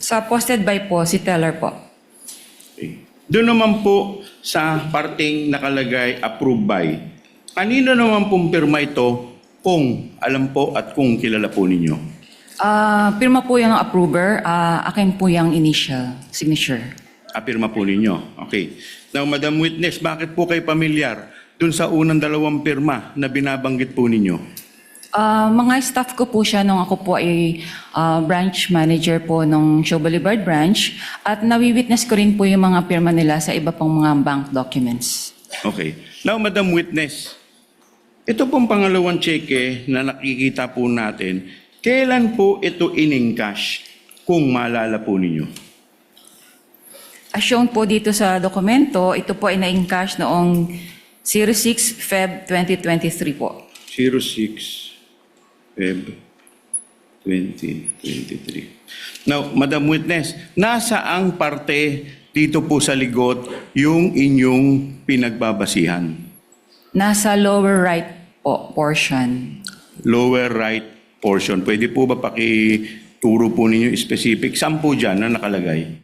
Sa posted by po, si teller po. Okay. Doon naman po sa parting nakalagay approved by. Kanino naman pong pirma ito kung alam po at kung kilala po ninyo? Pirma po yung approver, akin po yung initial signature. Pirma po ninyo. Okay. Now, Madam Witness, bakit po kayo pamilyar dun sa unang dalawang pirma na binabanggit po ninyo? Mga staff ko po siya nung ako po ay branch manager po nung Show Boulevard branch at nawi-witness ko rin po yung mga pirma nila sa iba pang mga bank documents. Okay. Now, Madam Witness, ito pong pangalawang cheque na nakikita po natin, kailan po ito in-encash kung maalala po ninyo? As shown po dito sa dokumento, ito po ay na-encash noong 06 Feb 2023 po. 06 Feb 2023. Now, Madam Witness, nasa ang parte dito po sa ligot yung inyong pinagbabasihan? Nasa lower right po portion. Lower right portion. Pwede po ba pakituro po ninyo specific? Saan po dyan na nakalagay?